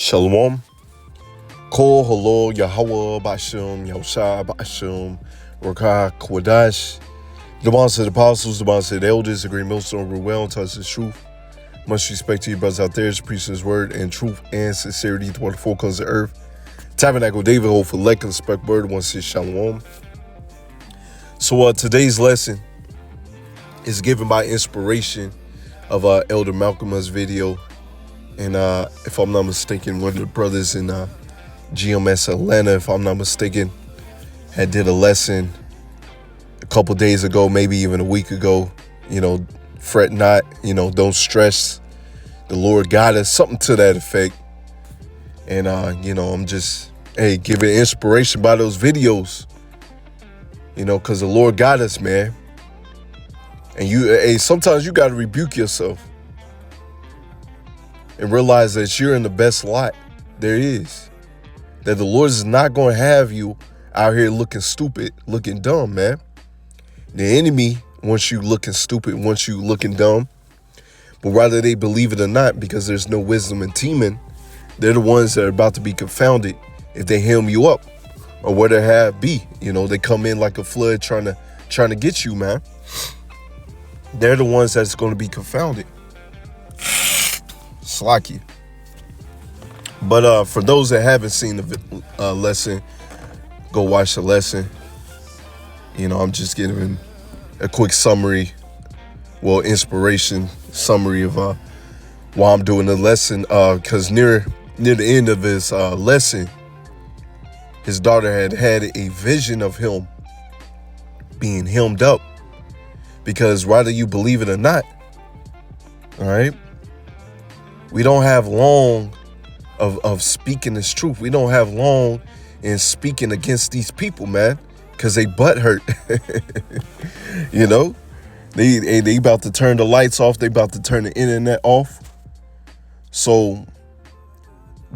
Shalom. Kol Holo Yahweh Bashem Yahushua Bashem Rakah Kwadash. The bonds of the apostles, the bonds of the elders, the great millstone grew well and touch the truth. Much respect to you brothers out there, preach his word and truth and sincerity toward the four corners of the earth. Tabernacle David, hope for Lek and respect word, one says Shalom. So today's lesson is given by inspiration of Elder Malcolm's video. And if I'm not mistaken, one of the brothers in GMS Atlanta, if I'm not mistaken, had did a lesson a couple days ago, maybe even a week ago. Fret not, don't stress. The Lord got us, something to that effect. And, I'm just, giving inspiration by those videos, because the Lord got us, man. And sometimes you got to rebuke yourself and realize that you're in the best lot there is. That the Lord is not going to have you out here looking stupid, looking dumb, man. The enemy wants you looking stupid, wants you looking dumb. But whether they believe it or not, because there's no wisdom in teaming, they're the ones that are about to be confounded if they hem you up or what they have be. They come in like a flood trying to get you, man. They're the ones that's going to be confounded. Slacky. But for those that haven't seen the lesson, go watch the lesson. I'm just giving a quick summary, inspiration summary of why I'm doing the lesson. Because near the end of his lesson, his daughter had a vision of him being hemmed up. Because whether you believe it or not, all right, we don't have long of speaking this truth. We don't have long in speaking against these people, man, because they butt hurt. They about to turn the lights off. They about to turn the internet off. So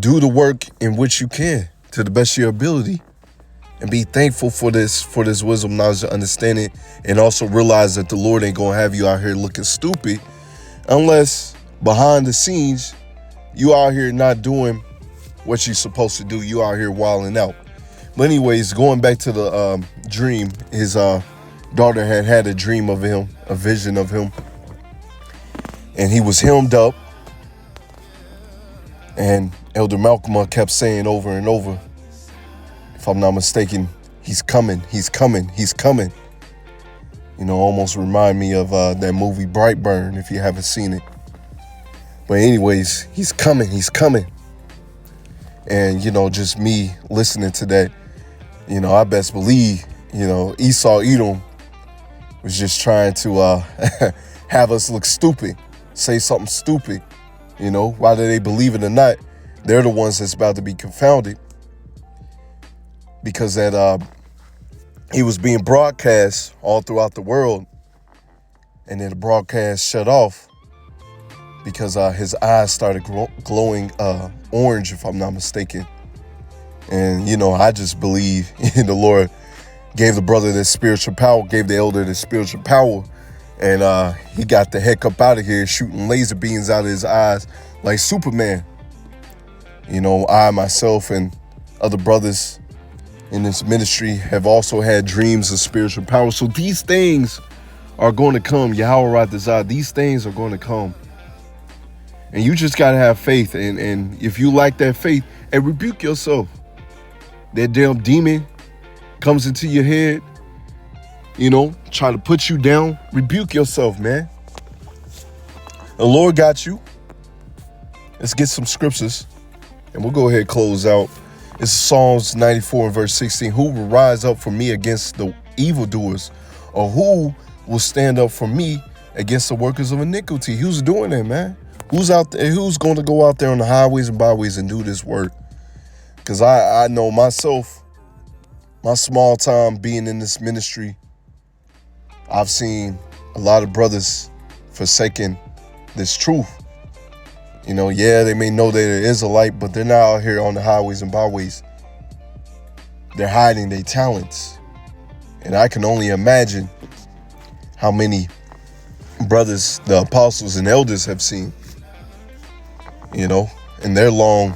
do the work in which you can to the best of your ability, and be thankful for this wisdom, knowledge, and understanding, and also realize that the Lord ain't gonna have you out here looking stupid unless behind the scenes you out here not doing what you're supposed to do. You out here wilding out. But anyways, going back to the dream, his daughter had a dream of him, a vision of him, and he was hemmed up. And Elder Malcolm kept saying over and over, if I'm not mistaken, he's coming, he's coming, he's coming. Almost remind me of that movie Brightburn, if you haven't seen it. But anyways, he's coming, he's coming. And, just me listening to that, I best believe, Esau Edom was just trying to have us look stupid, say something stupid. Whether they believe it or not, they're the ones that's about to be confounded. Because that he was being broadcast all throughout the world, and then the broadcast shut off because his eyes started glowing orange, if I'm not mistaken. And I just believe the Lord gave the brother this spiritual power, gave the elder this spiritual power, and he got the heck up out of here shooting laser beams out of his eyes like Superman. I myself and other brothers in this ministry have also had dreams of spiritual power. So these things are going to come. Yahweh Radazah, these things are going to come. And you just got to have faith. And if you lack that faith, and rebuke yourself. That damn demon comes into your head, try to put you down. Rebuke yourself, man. The Lord got you. Let's get some scriptures, and we'll go ahead and close out. It's Psalms 94 and verse 16. Who will rise up for me against the evildoers? Or who will stand up for me against the workers of iniquity? Who's doing that, man? Who's out there? Who's going to go out there on the highways and byways and do this work? Because I know myself, my small time being in this ministry, I've seen a lot of brothers forsaking this truth. They may know that there is a light, but they're not out here on the highways and byways. They're hiding their talents. And I can only imagine how many brothers the apostles and elders have seen, in their long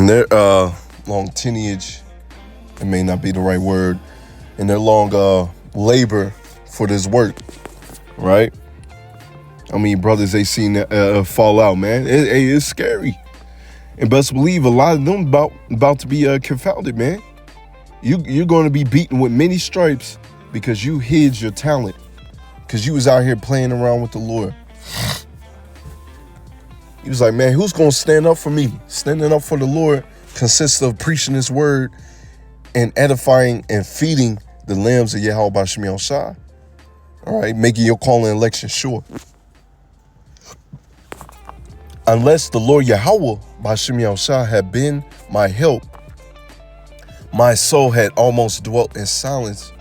And their long lineage, it may not be the right word, and their long labor for this work, right? I mean, brothers, they seen fall out, man. It's scary. And best believe a lot of them about to be confounded, man. You're going to be beaten with many stripes because you hid your talent, because you was out here playing around with the Lord. He was like, man, who's going to stand up for me? Standing up for the Lord consists of preaching his word and edifying and feeding the lambs of Yahweh B'Shem Yahushua. All right, making your call and election sure. Unless the Lord Yahweh B'Shem Yahushua had been my help, my soul had almost dwelt in silence.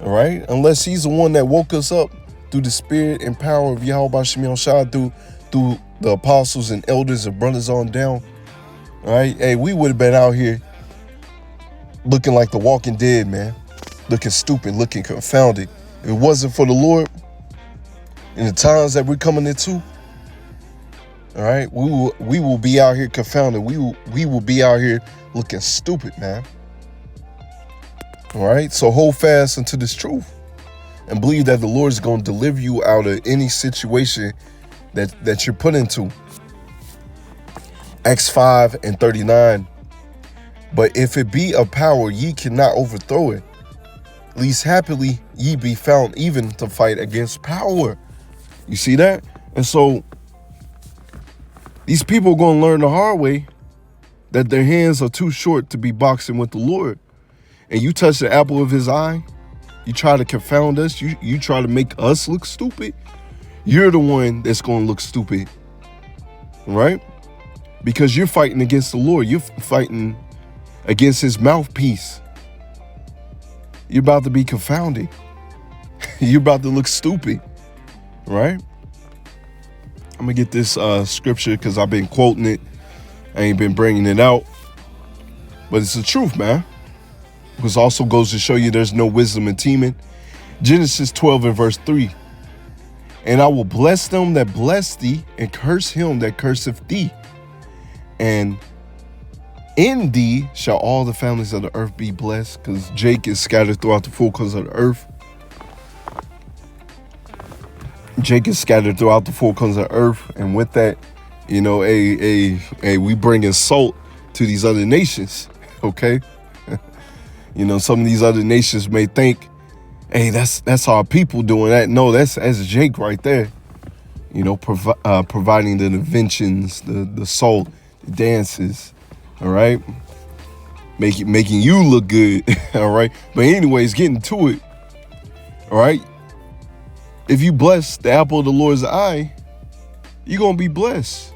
All right, unless he's the one that woke us up through the spirit and power of Yahweh B'Shem Yahushua, through the apostles and elders and brothers on down. All right, hey, we would have been out here looking like the Walking Dead, man. Looking stupid, looking confounded. If it wasn't for the Lord in the times that we're coming into, all right, we will be out here confounded. We will be out here looking stupid, man. All right, so hold fast unto this truth and believe that the Lord is going to deliver you out of any situation that you're put into. Acts 5:39. But if it be a power, ye cannot overthrow it. Least happily ye be found even to fight against power. You see that? And so these people are going to learn the hard way that their hands are too short to be boxing with the Lord. And you touch the apple of his eye, you try to confound us, you try to make us look stupid, you're the one that's going to look stupid, right? Because you're fighting against the Lord. You're fighting against his mouthpiece. You're about to be confounded. You're about to look stupid, right? I'm going to get this scripture because I've been quoting it. I ain't been bringing it out. But it's the truth, man. Because also goes to show you there's no wisdom in teaming. Genesis 12:3. And I will bless them that bless thee, and curse him that curseth thee. And in thee shall all the families of the earth be blessed. Because Jake is scattered throughout the four corners of the earth. Jake is scattered throughout the four corners of the earth. And with that, you know, we bring salt to these other nations. Okay? You know, some of these other nations may think, hey, that's our people doing that. No, that's Jake right there. You know, providing the inventions, the salt, the dances, all right? Making you look good, all right? But anyways, getting to it, all right? If you bless the apple of the Lord's eye, you're going to be blessed.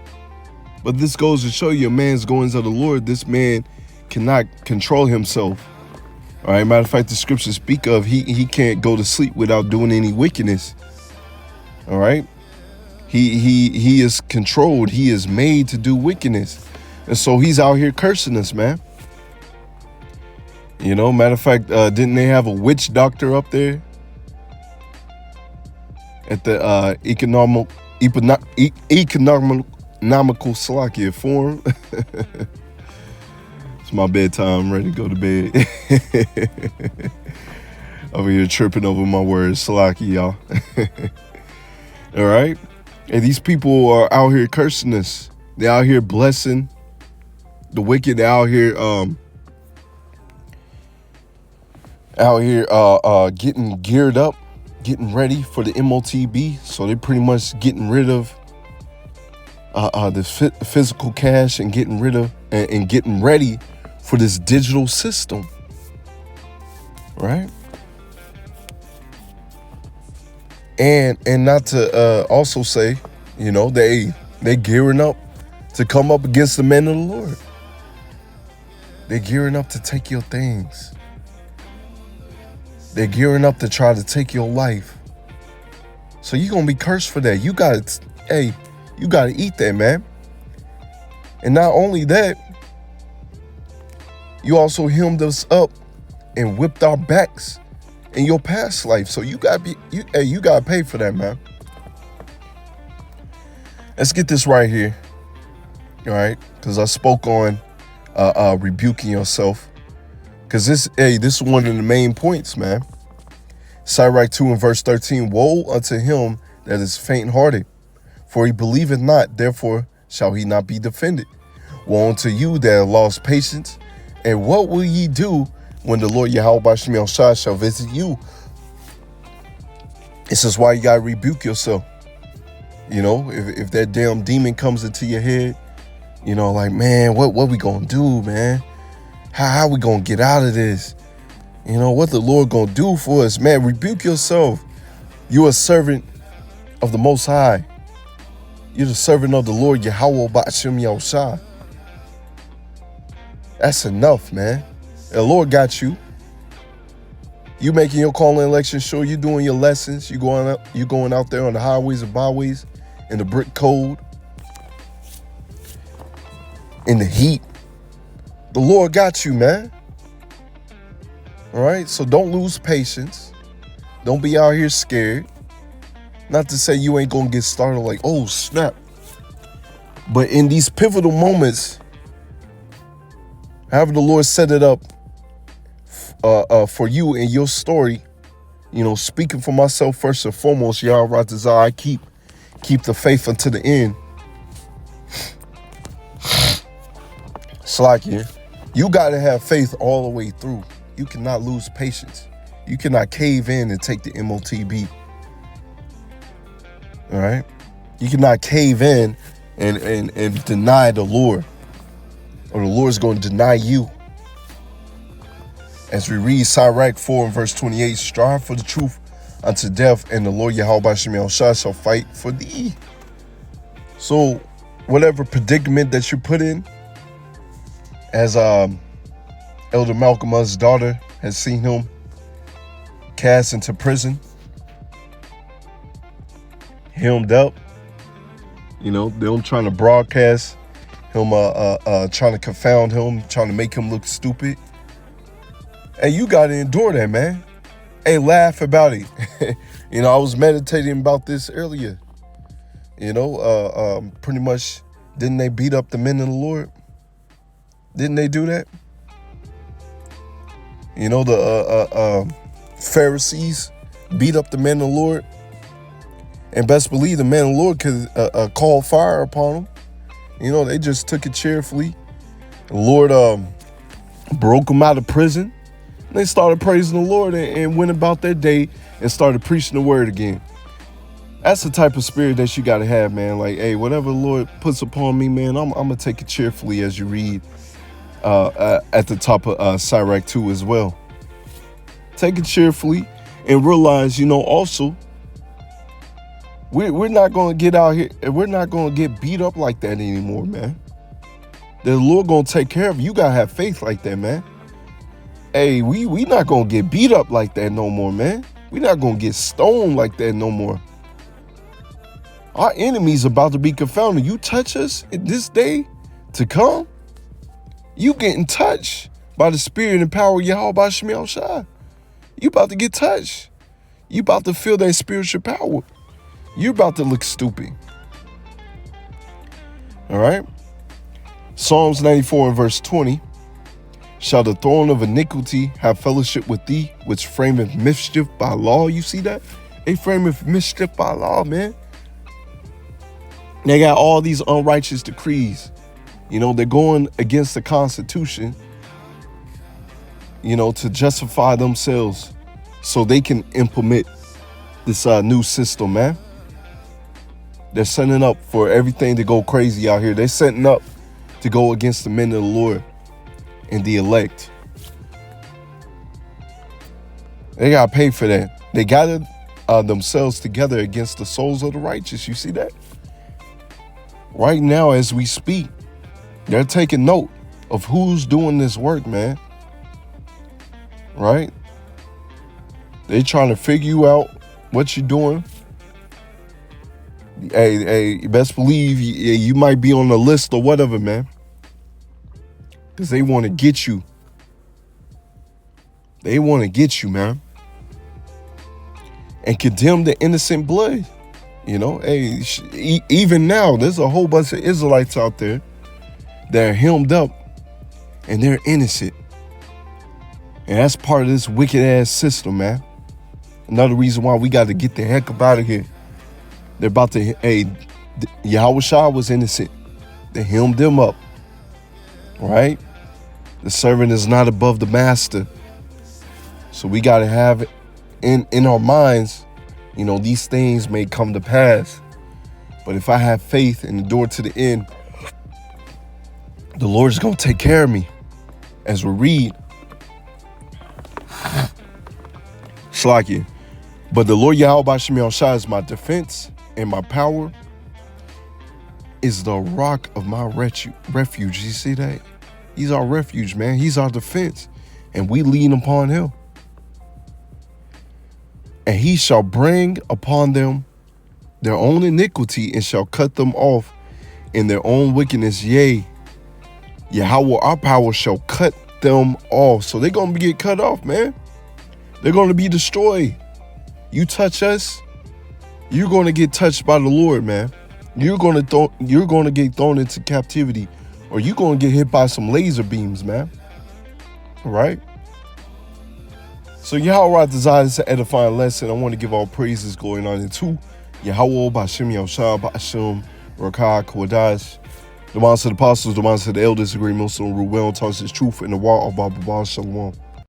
But this goes to show you a man's goings of the Lord. This man cannot control himself. All right, matter of fact, the scriptures speak of he can't go to sleep without doing any wickedness. All right, he is controlled. He is made to do wickedness, and so he's out here cursing us, man. You know, matter of fact, didn't they have a witch doctor up there at the economical Salakia forum? My bedtime, I'm ready to go to bed. Over here tripping over my words, Salaki, y'all. All right, and these people are out here cursing us. They're out here blessing the wicked. They're out here getting geared up, getting ready for the MOTB. So they're pretty much getting rid of the physical cash and getting rid of and getting ready for this digital system, right? And not to also say, you know, they gearing up to come up against the men of the Lord. They're gearing up to take your things. They're gearing up to try to take your life. So you're gonna be cursed for that. You gotta eat that, man. And not only that, you also hemmed us up and whipped our backs in your past life. So you gotta pay for that, man. Let's get this right here. All right, because I spoke on rebuking yourself. Because this is one of the main points, man. Sirach 2 and verse 13, woe unto him that is faint-hearted, for he believeth not, therefore shall he not be defended. Woe unto you that have lost patience, and what will ye do when the Lord Yahweh shall visit you? This is why you gotta rebuke yourself. You know, if that damn demon comes into your head, you know, like, man, what we gonna do, man? How we gonna get out of this? You know, what the Lord gonna do for us? Man, rebuke yourself. You're a servant of the Most High. You're the servant of the Lord Yahweh Ba'ashem Yahushua. That's enough, man. The Lord got you. You making your call and election sure. You doing your lessons. You going out there on the highways and byways in the brick cold, in the heat. The Lord got you, man. All right, so don't lose patience. Don't be out here scared. Not to say you ain't gonna get startled like, oh snap. But in these pivotal moments, however the Lord set it up for you in your story, you know, speaking for myself first and foremost, Yah Ratazah, I keep the faith unto the end. Slakia, you gotta have faith all the way through. You cannot lose patience. You cannot cave in and take the MOTB. All right? You cannot cave in and deny the Lord, or the Lord's going to deny you. As we read Sirach 4 and verse 28, strive for the truth unto death, and the Lord Yahweh shall fight for thee. So whatever predicament that you put in, as Elder Malcolm's daughter has seen him cast into prison, hemmed up, you know, them trying to broadcast him, trying to confound him, trying to make him look stupid. Hey, you got to endure that, man. Hey, laugh about it. You know, I was meditating about this earlier. You know, pretty much, didn't they beat up the men of the Lord? Didn't they do that? You know, the Pharisees beat up the men of the Lord. And best believe the men of the Lord could call fire upon them. You know, they just took it cheerfully. The Lord broke them out of prison. And they started praising the Lord and went about their day and started preaching the word again. That's the type of spirit that you got to have, man. Like, hey, whatever the Lord puts upon me, man, I'm going to take it cheerfully, as you read at the top of Sirach 2 as well. Take it cheerfully and realize, you know, also, we're not going to get out here, and we're not going to get beat up like that anymore, man. The Lord going to take care of you. You got to have faith like that, man. Hey, we not going to get beat up like that no more, man. We not going to get stoned like that no more. Our enemy's about to be confounded. You touch us in this day to come, you getting touched by the spirit and power of Yahweh Shemiel Shai. You about to get touched. You about to feel that spiritual power. You're about to look stupid. All right. Psalms 94 and verse 20. Shall the throne of iniquity have fellowship with thee, which frameth mischief by law? You see that? They frameth mischief by law, man. They got all these unrighteous decrees. You know, they're going against the Constitution, you know, to justify themselves so they can implement this new system, man. They're setting up for everything to go crazy out here. They're setting up to go against the men of the Lord and the elect. They got to pay for that. They gathered themselves together against the souls of the righteous. You see that? Right now, as we speak, they're taking note of who's doing this work, man. Right? They trying to figure you out, what you're doing. Hey, best believe you might be on the list or whatever, man. Because they want to get you. They want to get you, man. And condemn the innocent blood. You know, hey, even now, there's a whole bunch of Israelites out there that are hemmed up and they're innocent. And that's part of this wicked ass system, man. Another reason why we got to get the heck up out of here. They're about to, Yahweh Shah was innocent. They hemmed them up, right? The servant is not above the master. So we got to have in our minds, these things may come to pass. But if I have faith and endure to the end, the Lord's going to take care of me. As we read, Shlakia. But the Lord Yahweh B'Shem Yahushua is my defense, and my power is the rock of my refuge. You see that? He's our refuge, man. He's our defense. And we lean upon him. And he shall bring upon them their own iniquity and shall cut them off in their own wickedness. Yea, Yahweh, our power shall cut them off. So they're going to get cut off, man. They're going to be destroyed. You touch us, you're going to get touched by the Lord, man. You're going to get thrown into captivity, or you're going to get hit by some laser beams, man. All right? So Yahweh desires to edify a lesson. I want to give all praises going on into Yahweh, B'Shem Yahushua, B'Shem Rakah, Kodash. The minds of the apostles, the minds of the elders, the great Muslim rule well, tells his truth in the wall of Baba Shalom.